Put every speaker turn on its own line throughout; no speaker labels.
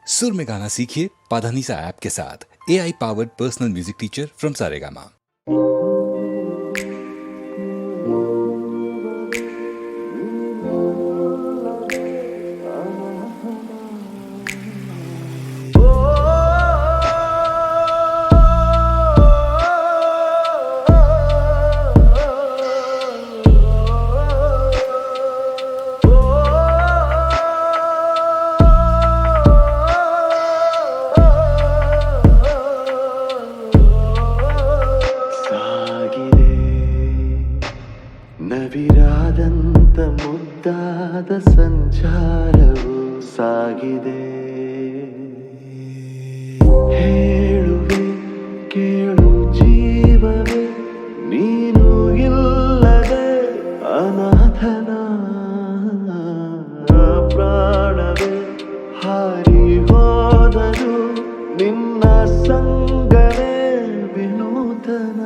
सुर में गाना सीखिए पाधानीसा ऐप के साथ। AI powered personal music teacher from Saregama.
ನವಿರಾದಂತ ಮುದ್ದಾದ ಸಂಚಾರವು ಸಾಗಿದೆ. ಹೇಳುವೆ ಕೇಳು ಜೀವವೇ, ನೀನು ಇಲ್ಲದೆ ಅನಾಥನ ಪ್ರಾಣವೇ ಹಾರಿ ಹೋದರು, ನಿನ್ನ ಸಂಗವೇ ವಿನೂತನ.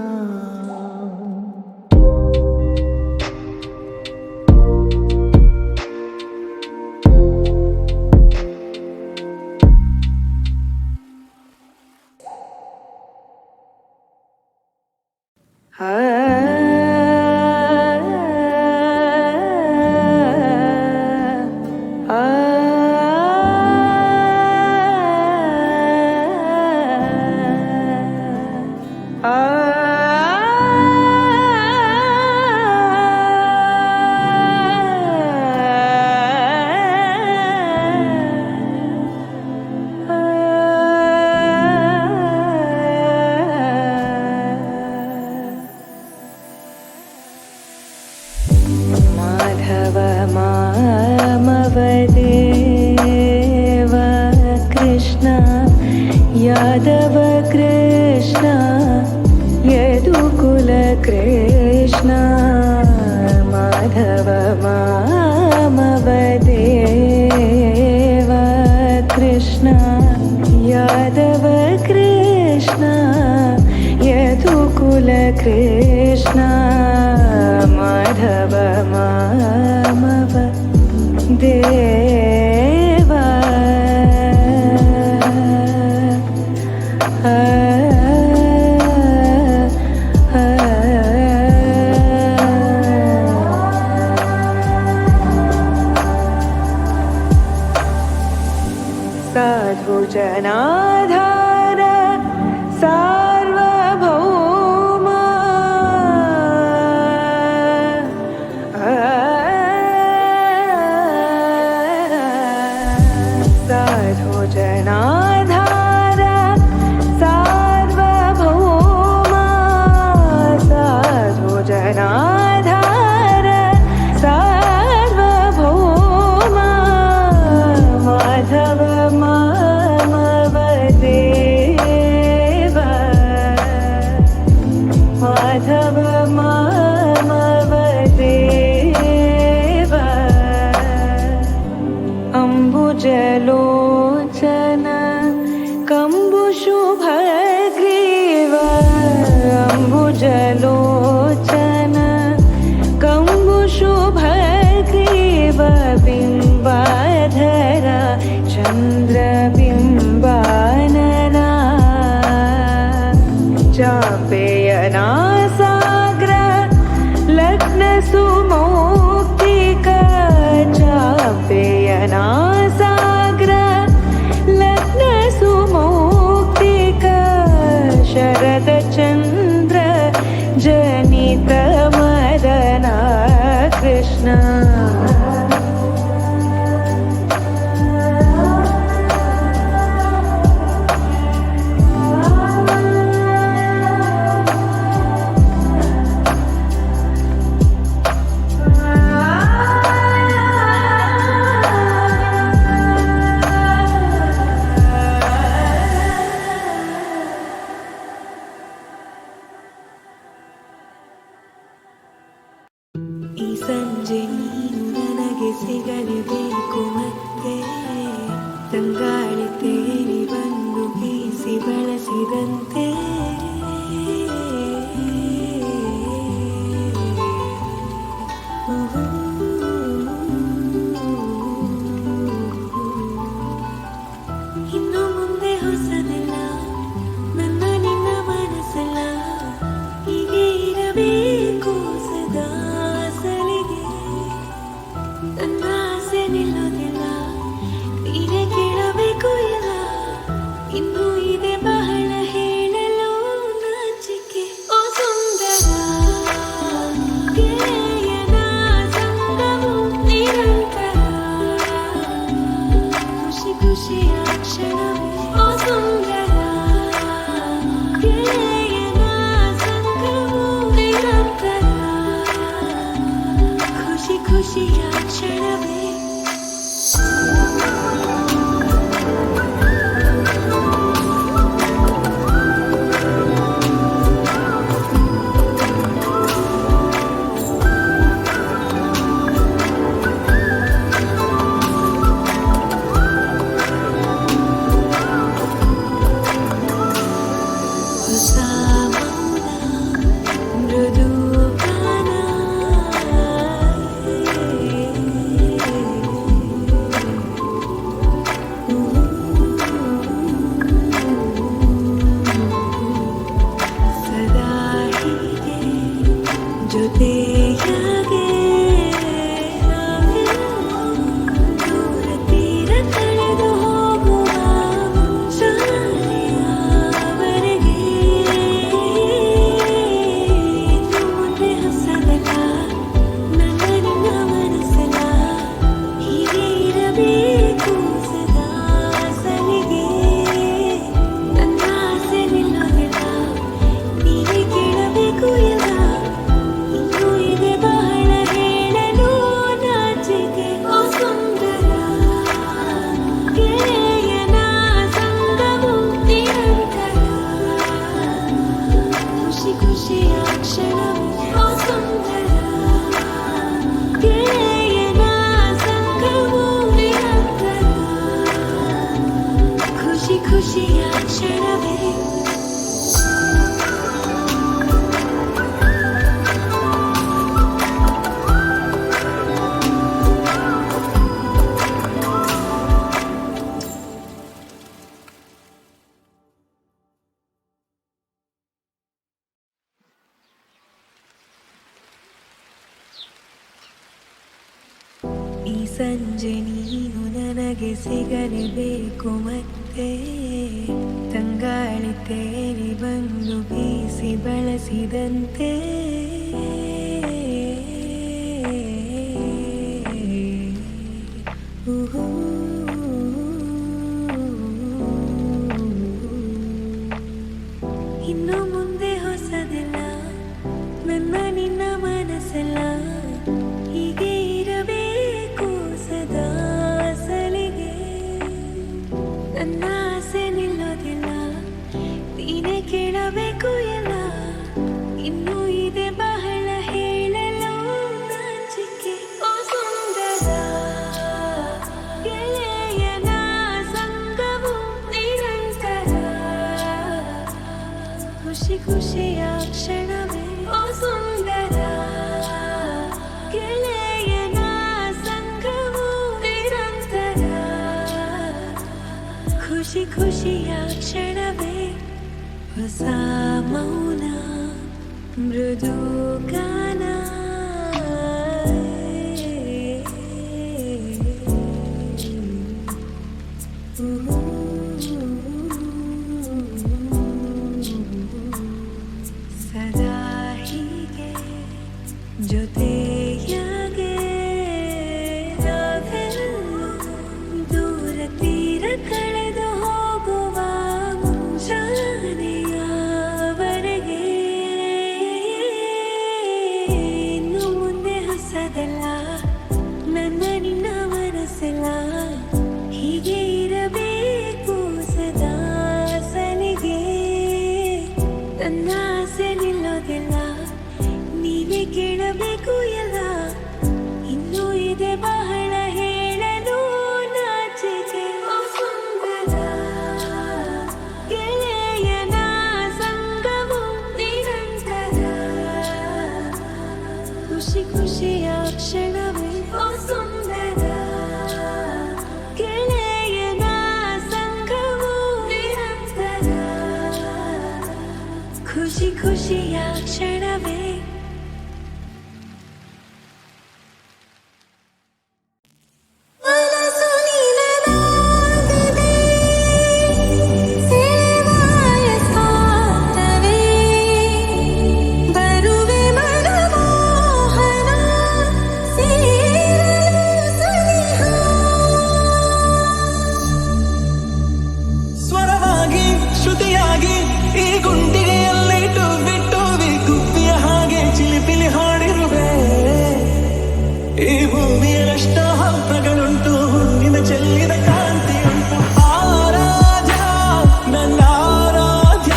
यादव कृष्ण यदुकुल कृष्ण माधव मामवदेव कृष्ण यादव कृष्ण यदुकुल कृष्ण माधव मामवदेव साधु जनाधार सार्वभौम साधु जनाधार सार्वभौम साधु जनाधार सार्वभौम माधव मामवदेव माधव मामवदेव अम्बुजलोचन कम्बुशुभग्रीव अम्बुजलोचन कम्बुशुभग्रीव बिम्बाधर चन्द्रबिम्बानना चापेयना साग्र लग्नसुमौक्तिका चापेयना साग्र लग्नसुमौक्तिका शरदचन्द्र जनित मदना कृष्ण ಈ ಸಂಜೆ ನೀನು ನನಗೆ ಸಿಗಲೇಬೇಕು ಮತ್ತೆ ತಂಗಾಳಿ ತೇರಿ ಬಂದು ಬೀಸಿ ಬಳಸಿದಂತೆ ಇನ್ನು ಮುಂದೆ ಹೊಸದಿಲ್ಲ ನನ್ನ ನಿನ್ನ ಮನಸ್ಸೆಲ್ಲ ಹೀಗೆ ಇರಬೇಕು ಸದಾ ಸಲಿಗೆ ನನ್ನ ಆಸೆ ನಿಲ್ಲೋದಿಲ್ಲ ನೀನೇ ಕೇಳಬೇಕು ಇಲ್ಲ ಇನ್ನು ಇದೆ ಬಹಳ ಹೇಳಲು ನಾಚಿಕೆ ಓ ಸುಂದರ ಗೆಳೆಯನ ಸಂಗವು ನಿರಂತರ ಖುಷಿ ಖುಷಿಯ ಕ್ಷಣವೇ ಓ ಸುಂದರ ಗೆಳೆಯನ ಸಂಗವು ನಿರಂತರ ಖುಷಿ ಖುಷಿಯ ಕ್ಷಣವೇ ಹೊಸ ಮೌನ ಮೃದು ಗಾನ ಸದಾ ಹೀಗೆ ಜೊತೆಯಾಗೆ ದೂರ ತೀರ ಕಳೆದು ಹೋಗುವ ಶಾಲೆಯವರೆಗೆ ಇನ್ನು ಮುಂದೆ ಹೊಸದಲ್ಲ ನನ್ನ ನಿನ್ನ ಮನಸ್ಸೆಲ್ಲ ಹೀಗೆ ಇರಬೇಕು ಸದಾ ಸಲಿಗೆ ನನ್ನ ಆಸೆ ನಿಲ್ಲೋದಿಲ್ಲ ನೀನೇ ಕೇಳಬೇಕು ಇಲ್ಲ ಇನ್ನು ಇದೆ ಬಹಳ ಹೇಳಲು ನಾಚಿಕೆ ಓ ಸುಂದರ ಗೆಳೆಯನ ಸಂಗವು ನಿರಂತರ ಖುಷಿ ಖುಷಿಯ ಕ್ಷಣವೇ ಓ ಸುಂದರ ಗೆಳೆಯನ ಸಂಗವು ನಿರಂತರ ಖುಷಿ ಖುಷಿಯ ಕ್ಷಣವೇ ಈ ಸಂಜೆ ನೀನು ನನಗೆ ಸಿಗಲೇಬೇಕು ಮತ್ತೆ ತಂಗಾಳಿ ತೇರಿ ಬಂದು ಬೀಸಿ ಬಳಸಿದಂತೆ ಊಹೂ. ಇನ್ನು ಮುಂದೆ ಹೊಸದಿಲ್ಲ ನನ್ನ ನಿನ್ನ ಮನಸ್ಸೆಲ್ಲ ಹೀಗೆ ಇರಬೇಕು ಸದಾ ಸಲಿಗೆ ನನ್ನ ಆಸೆ ನಿಲ್ಲೋದಿಲ್ಲ ನೀನೇ ಕೇಳಬೇಕು ಎಲ್ಲ ಇನ್ನು ಇದೆ ಬಹಳ ಹೇಳಲು ನಾಚಿಕೆ ಓ ಸುಂದರ ಗೆಳೆಯನ ಸಂಗವು ನಿರಂತರ ಖುಷಿ ಖುಷಿಯ ಕ್ಷಣವೇ ಓ ಸುಂದರ ಗೆಳೆಯನ ಸಂಗವು ನಿರಂತರ ಖುಷಿ ಖುಷಿಯ ಕ್ಷಣವೇ ಹೊಸ ಮೌನ ಮೃದು ಗಾನ ಸದಾ ಹೀಗೆ ಜೊತೆಯಾಗೆ ನಾವೆಲ್ಲೂ ದೂರ ತೀರ ಕಳೆದು ಹೋಗುವ ಮುಂಜಾನೆಯವರೆಗೆ ಇನ್ನು ಮುಂದೆ ಹೊಸದಲ್ಲ ನನ್ನ ನಿನ್ನ ಮನಸ್ಸೆಲ್ಲ ಹೀಗೆ ಇರಬೇಕು ಸದಾ ಸಲಿಗೆ ನನ್ನ ಆಸೆ ನಿಲ್ಲೋದಿಲ್ಲ ನೀನೇ ಕೇಳಬೇಕು ಎಲ್ಲ ಇನ್ನು ಇದೆ ಬಹಳ ಹೇಳಲು ನಾಚಿಕೆ ಓ ಸುಂದರ ಗೆಳೆಯನ ಸಂಗವು ನಿರಂತರ ಖುಷಿ ಖುಷಿಯ ಕ್ಷಣವೇ ಓ ಸುಂದರ ಗೆಳೆಯನ ಸಂಗವು
ಗುಂಡಿಗೆಯಲ್ಲಿ ಟೂವಿ ಟೂವಿ ಗುಬ್ಬಿಯ ಹಾಗೆ ಚಿಲಿಪಿಲಿ ಹಾಡಿರುವೆ ಈ ಭೂಮಿಯಷ್ಟ ಹಬ್ಬಗಳುಂಟು ಹುಣ್ಣಿನ ಚೆಲ್ಲಿದ ಕಾಂತಿಯುಂಟು ಆರಾಧ್ಯ ನನ್ನ ಆರಾಧ್ಯ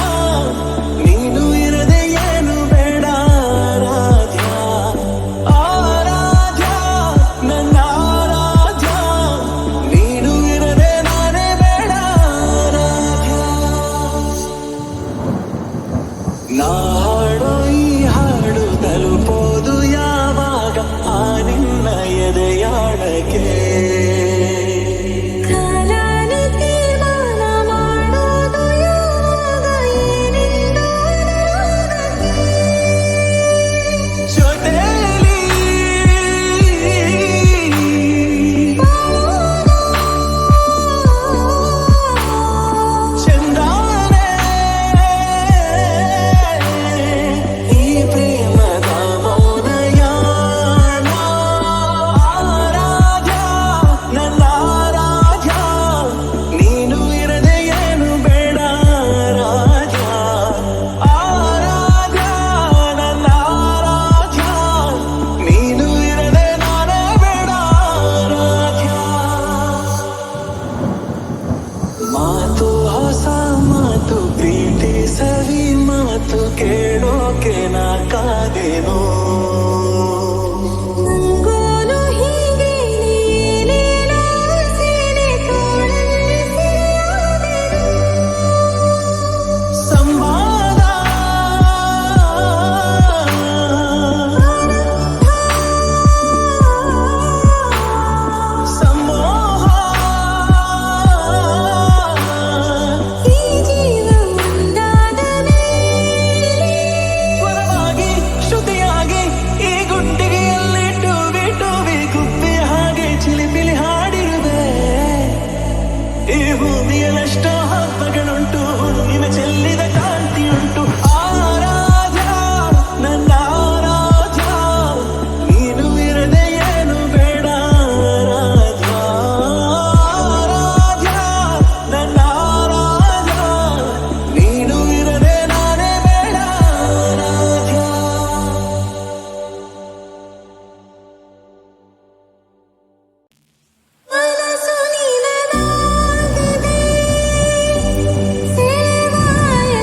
ನೀನು ಇರದೆ ಏನು ಬೇಡ ಆರಾಧ್ಯ ಆರಾಧ್ಯ ನನ್ನ ಆರಾಧ್ಯ ನೀನು ಇರದೆ ನಾನೇ ಬೇಡ ಆರಾಧ್ಯ ನಾ ಹಾಡೋ ಈ ಹಾಡು ತಲುಪೋದು ಯಾವಾಗ ಆ ನಿನ್ನ ಎದೆಯಾಳಕ್ಕೆ
ಕಾಲಾನು ತೀರ್ಮಾನ ಮಾಡೋದು ಯಾವಾಗ ಏನೆಂದು
ಜೊತೆಲಿ ಚಂದಾನೆ ಈ ಪ್ರೇಮದ ಮೌನಯಾನ ಆರಾಧ್ಯ ನನ್ನ ಆರಾಧ್ಯ ನೀನು ಇರದೆ ಏನು ಬೇಡ ಆರಾಧ್ಯ ಆರಾಧ್ಯ ನನ್ನ ಆರಾಧ್ಯ ನೀನು ಇರದೆ ನಾನೇ ಬೇಡ ಆರಾಧ್ಯ ಮಾತು ಹೊಸ ಮಾತು ಪ್ರೀತಿ ಸವಿ ಮಾತು ಕೇಳೋಕೆ ನಾ ಕಾದೇನೋ
ನಂಗೋನು ಹೀಗೆ ನೀನೇನೋ ಸೀರೆ ತೋಳಲ್ಲಿ ಸೆರೆಯಾದೆನು
ಸಂವಾದ ಸಮೋಹ
ಈ ಜೀವ ಒಂದಾದ ಮೇಲೆ
ಸ್ವರವಾಗಿ ಶ್ರುತಿಯಾಗಿ ಈ ಗುಂಡಿಗೆಯಲ್ಲಿ ಟೂವಿ ಟೂವಿ ಗುಬ್ಬಿಯ ಹಾಗೆ ಚಿಲಿಪಿಲಿ ಹಾಡಿರುವೆ ಈ ಭೂಮಿಯಲ್ಲಷ್ಟ ಹಬ್ಬಗಳುಂಟು ನಿನ್ನ ಚೆಲ್ಲಿದ ಕಾಂತಿಯುಂಟು ಆರಾಧ್ಯ ನನ್ನ ಆರಾಧ್ಯ ನೀನು ಇರದೆ ಏನು ಬೇಡ ಆರಾಧ್ಯ ಆರಾಧ್ಯ ನನ್ನ ಆರಾಧ್ಯ ನೀನು ಇರದೆ ನಾನೇ ಬೇಡ ಆರಾಧ್ಯ
ಮನಸ್ಸು ನಿನದಾಗಿದೆ ಸೇವಾಯ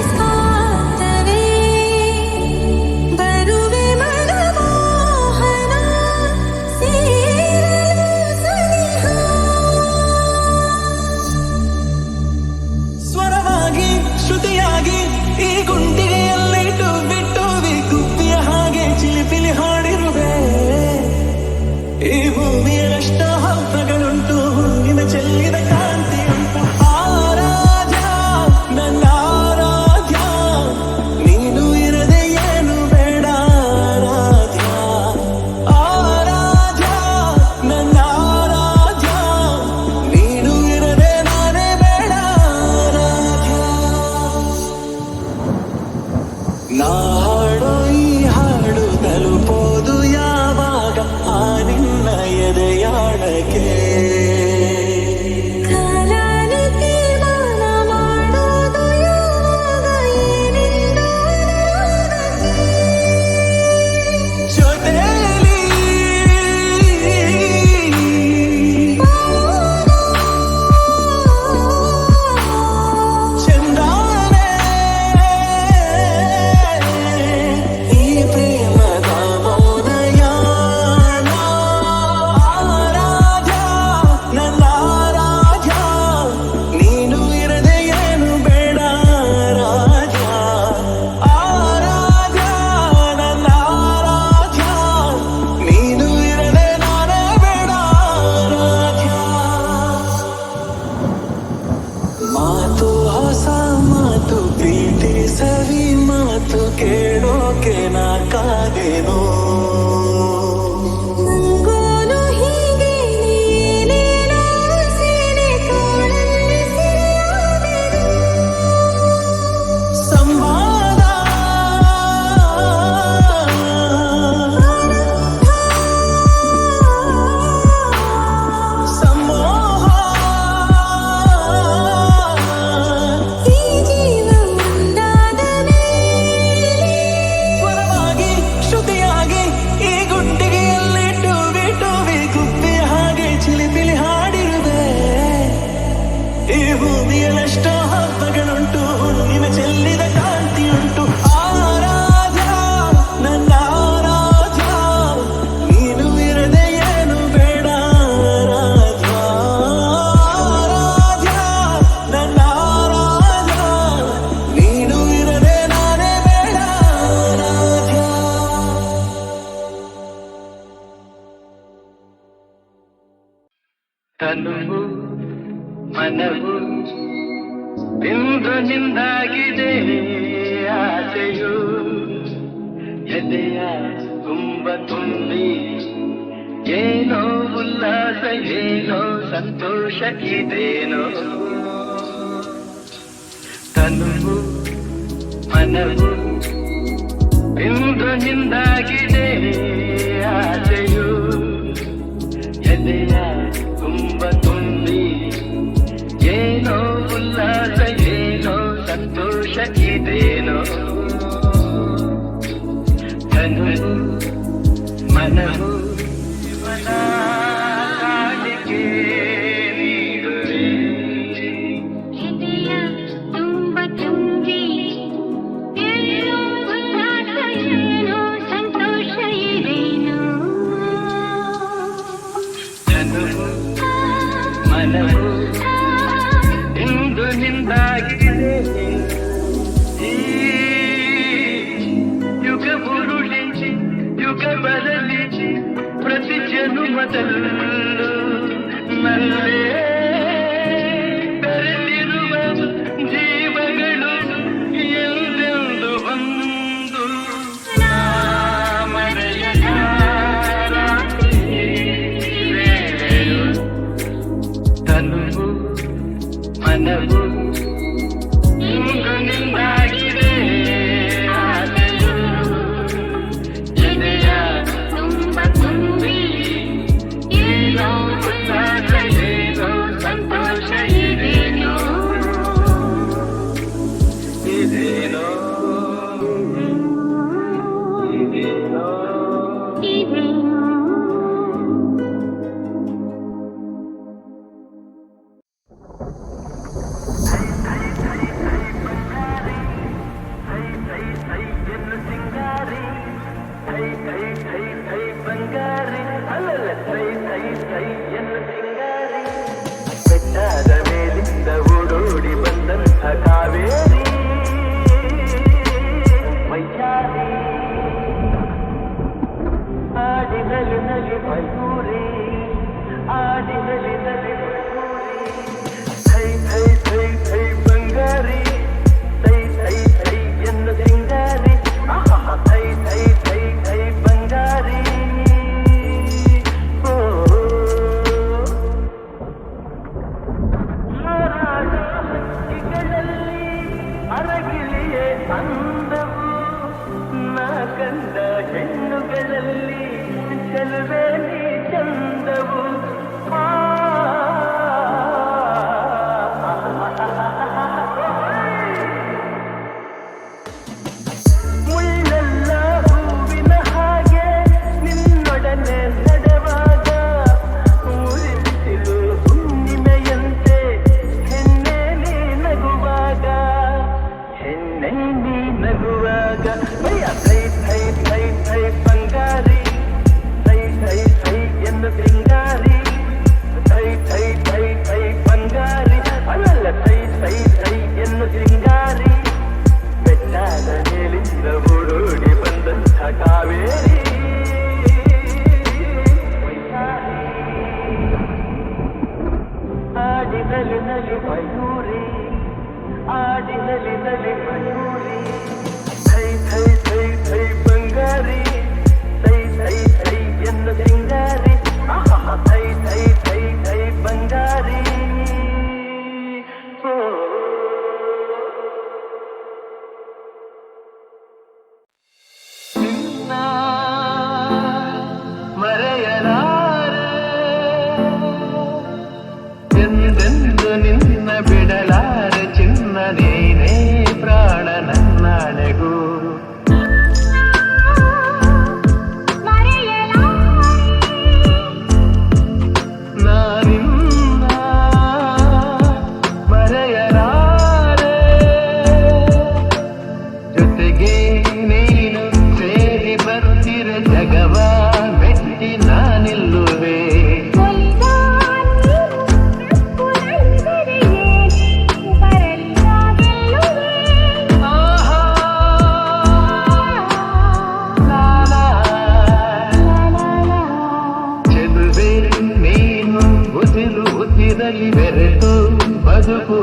ಮುಗಿಯಲಷ್ಟೋ ಹಬ್ಬಗಳುಂಟು ನಿನ್ನ ಚೆಲ್ಲಿದ ಕಾಂತಿಯುಂಟು ಆರಾಧ್ಯ ನನ್ನ ಆರಾಧ್ಯ ನೀನು ಇರದೆ ಏನು ಬೇಡ ಆರಾಧ್ಯ ಆರಾಧ್ಯ ನನ್ನ ಆರಾಧ್ಯ ನೀನು ಇರದೆ ನಾನೇ ಬೇಡ ಆರಾಧ್ಯ
ತನುವು ಮನವು ಇಂದು ನಿಂದಾಗಿದೆ ಆಸೆಯು ಎದೆಯ ತುಂಬ ತುಂಬಿ ಏನೋ ಉಲ್ಲಾಸ ಏನೋ ಸಂತೋಷ ಇದೇನೋ ತನುವು ಮನವು ಇಂದು ನಿಂದಾಗಿದೆ ಆಸೆಯು ಎದೆಯ ತುಂಬ ತುಂಬಿ ಏನೋ ಉಲ್ಲಾಸ ಏನೋ ಸಂತೋಷ ಇದೇನೋ ತನುವು ಮನವು ಕಾಣಿಕೆ ನೀಡುವೆ
ಹೃದಯ ತುಂಬ ತುಂಬಿ ಏನೋ ಉಲ್ಲಾಸ ಏನೋ ಸಂತೋಷ ಇದೇನೋ
ತನುವು ಮನವು ಇಂದು ನಿಂದಾಗಿದೆ ಈ ಯುಗ ಬುರುಳಿಸಿ ಯುಗ ಬದಲಿಸಿ ಪ್ರತಿ ಜನುಮದಲ್ಲೂ ನಲ್ಲೇ ಬೆರೆತಿರುವ ಜೀವಗಳು ಎಂದೆಂದು ಒಂದು ಮರೆಯದ ರಾತ್ರಿ ವೇಳೆಯು ತನುವು ಮನವು ಇಂದು ನಿಂದಾಗಿದೆ ಆಸೆಯು ಎದೆಯ
ತುಂಬ ತುಂಬಿ ಏನೋ ಉಲ್ಲಾಸ ಏನೋ ಸಂತೋಷ ಇದೇನೋ
ಇದೇನೋ ಇದೇನೋ
ಇದೇನೋ
ಬಂಗಾರಿ ಅಲ್ಲಲ್ಲ ಥೈ ಥೈ ಥೈ ಎನ್ನು ಸಿಂಗಾರಿ ಬೆಟ್ಟದ ಮೇಲಿಂದ ಓಡೋಡಿ ಬಂದಂಥ ಕಾವೇರಿ ವೈಚಾರಿ ಆಡಿನಲಿ ನಲಿ ಮಯೂರಿ ಆಡಿನಲಿ ನಲಿ ಮಯೂರಿ ಥೈ ಥೈ ಥೈ ಥೈ ಬಂಗಾರಿ ಥೈ ಥೈ ಥೈ ಎನ್ನು ಸಿಂಗಾರಿ ಥೈ ಥೈ ಥೈ ಥೈ ಬಂಗಾರಿ ಓ ಹಾರಾಟ ಹಕ್ಕಿಗಳಲ್ಲಿ ಅರಗಿಲಿಯೇ ಅಂದವು ನಾ ಕಂಡ ಹೆಣ್ಣುಗಳಲ್ಲಿ ಚೆಲುವೆ ನೀ ಚಂದವು ಮುಳ್ಳೆಲ್ಲ ಹೂವಿನ ಹಾಗೆ ನಿನ್ನೊಡನೆ ನಡೆವಾಗ ಮುರಿಸಿಲು ಹುಣ್ಣಿಮೆಯಂತೆ ಹೆಣ್ಣೆ ನೀ ನಗುವಾಗ ಹೆಣ್ಣೆ ನೀ ನಗುವಾಗ ಅಯ್ಯ ಥೈ ಥೈ ಥೈ ಥೈ ಬಂಗಾರಿ ಥೈ ಥೈ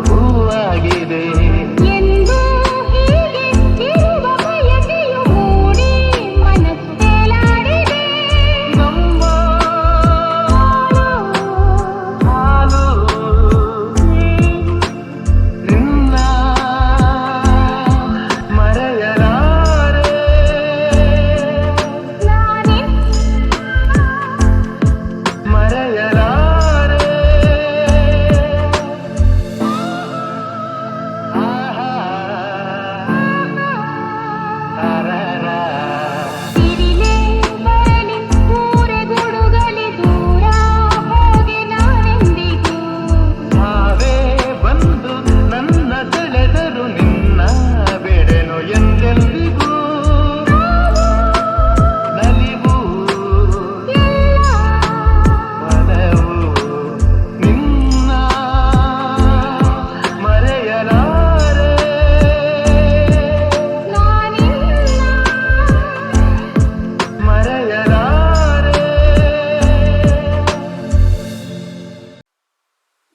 ಹೂವಾಗಿದೆ.
ಎಂದು ಹೀಗೆ ಇರುವ ಬಯಕೆಯು ಮೂಡಿ ಮನಸ್ಸು ತೇಲಾಡಿದೆ.
ನಮ್ಮ ಹಾಲು ನಿನ್ನ ಮರೆಯಲಾರೆ.
ನಾನೇ
ಮರೆಯಲಾರೆ. ಆಹಾ ಅರರ.
ಸಿರಿಲೆ ಬರಲಿ ಊರೆ ಗುಡುಗಲಿ ದೂರ ಹೋಗಿ ನಾನೆಂದಿಗೂ
ಭಾವೇ ಬಂದು ನನ್ನ ಸೆಳೆದರು ನಿನ್ನ ಬೆಡೆನು ಎಂದೆಂದಿಗೂ. ನಲಿವು ಮನವು ನಿನ್ನ ಮರೆಯಲಾರೆ.
ನಾನಿನ್ನ
ಮರೆಯಲಾರೆ.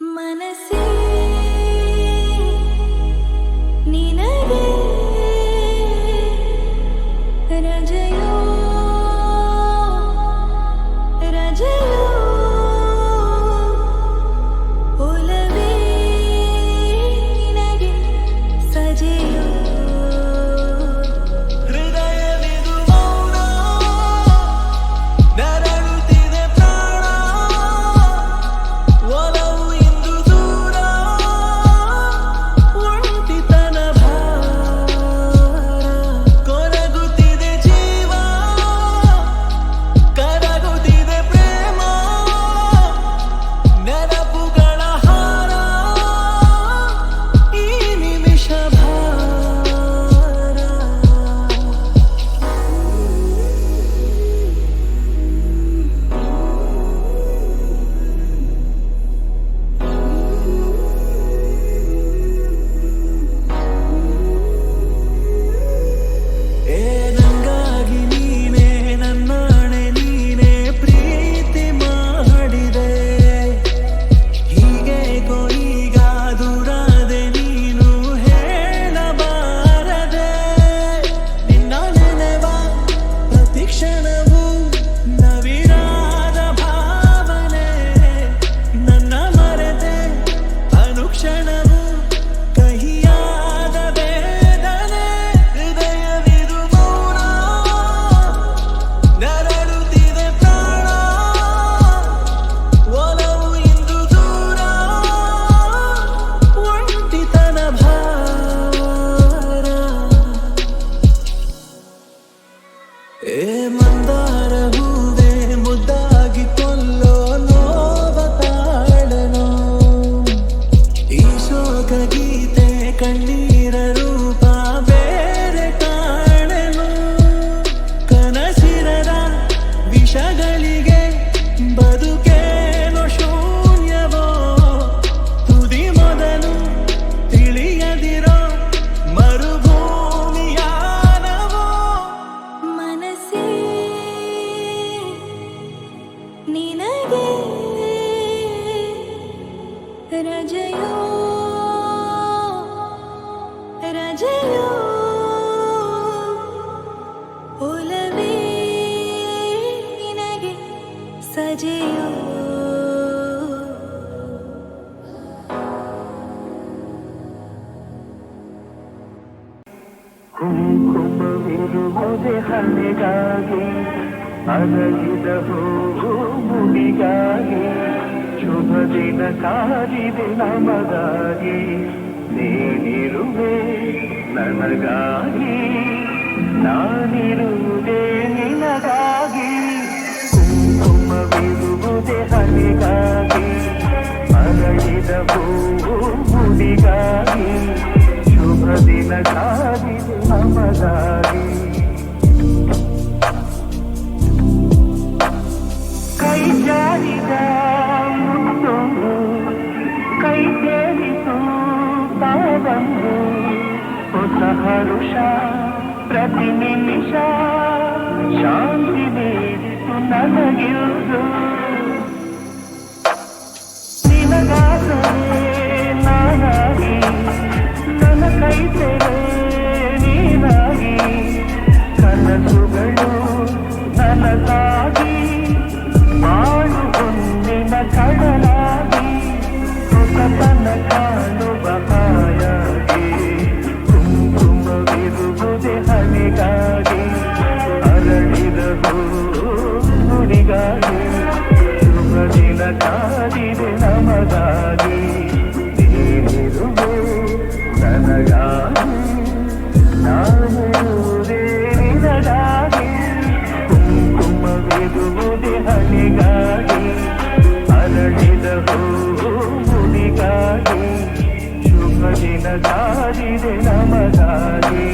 ಮನಸ್ಸೇ ನಿನಗೆ ರಜೆಯೋ ರಜೆಯೋ ಒಲವೇ ನಿನಗೆ ಸಜೆಯೋ.
ಹೃದಯವಿದು ಮೌನ ನರಳುತ್ತಿದೆ ಪ್ರಾಣ ಒಲವು ಇಂದು ದೂರ ಒಂಟಿತನ ಭಾರ ಕೊರಗುತ್ತಿದೆ ಜೀವ ಕರಗುತ್ತಿದೆ ಪ್ರೇಮ ನೆನಪುಗಳ ಹಾರ ಈ ನಿಮಿಷ ಭಾರ. ಏ ನಂಗಾಗಿ ನೀನೇ ನನ್ನಾಣೆ ನೀನೇ ಪ್ರೀತಿ ಮಾಡಿದೆ. ಹೀಗೆ ಈಗ ದೂರಾದೆ ನೀನು ಹೇಳಬಾರದೆ. ನಿನ್ನ ನೆನೆವ ಪ್ರತಿ ಕ್ಷಣವೂ ನವಿರಾದ ಭಾವನೆ ನನ್ನ ಮರೆತೆ ಅನುಕ್ಷಣವೂ ಕಹಿಯಾದ ವೇದನೆ. ಹೃದಯವಿದು ಮೌನ ನರಳುತ್ತಿದೆ ಪ್ರಾಣ ಒಲವು ಇಂದು ದೂರ ಒಂಟಿತನ ಭಾರ. ಏ ಮಂದಾರ ಹೂವೆ ಮುದ್ದಾಗಿ ಕೊಲ್ಲೋ ನೋವ ತಾಳನೋ. ಈ ಶೋಕ ಗೀತೆ ಕಣ್ಣೀರ ರೂಪ ಬೇರೆ ಕಾಣೆನು. ಕನಸಿರದ ವಿಷಗಳಿಗೆ ಬದುಕೇನೋ ಶೂನ್ಯವೋ. ತುದಿ ಮೊದಲು ತಿಳಿಯದಿರೋ ಮರುಭೂಮಿಯಾನವೋ.
ಮನಸ್ಸೇ ನಿನಗೆ ರಜೆಯೋ ರಜೆಯೋ ಒಲವೇ ನಿನಗೆ ಸಜೆಯೋ.
ಕುಂಕುಮವಿರುವುದೇ ಹಣೆಗಾಗಿ ಅರಳಿದ ಹೂವು ಮುಡಿಗಾಗಿ. ಶುಭ ದಿನ ಕಾದಿದೆ ನಮಗಾಗಿ ನೀನಿರುವೆ ನನಗಾಗಿ ನಾನಿರುವುದೇ ನಿನಗಾಗಿ. ಕುಂಕುಮವಿರುವುದೇ ಹಣೆಗಾಗಿ ಅರಳಿದ ಹೂವು ಮುಡಿಗಾಗಿ. ಶುಭ ದಿನ ಕಾದಿದೆ ನಮಗಾಗಿ. ಕೈ ಜಾರಿದ ಮುತ್ತೊಂದು ಕೈ ಸೇರಿತು ತಾವಂದು. ಹೊಸ ಹರುಷ ಪ್ರತಿ ನಿಮಿಷ ಶಾಂತಿ ನೀಡಿತು ನನಗಿರುವುದು. ನಿನಗಾದರೆ ನಾನಾಗ ನಿನಗಾಗಿ ನಾನೆರುವುದೇ ನಿನಗಾಗಿ ಕುಂಕುಮವಿರುವುದೇ ಹನಿಗಾಗಿ ಅರಳಿದ ಹೂವು ಮುಡಿಗಾಗಿ ಶುಭ ದಿನ ಸಾರಿದೆ ನಮಗಾಗಿ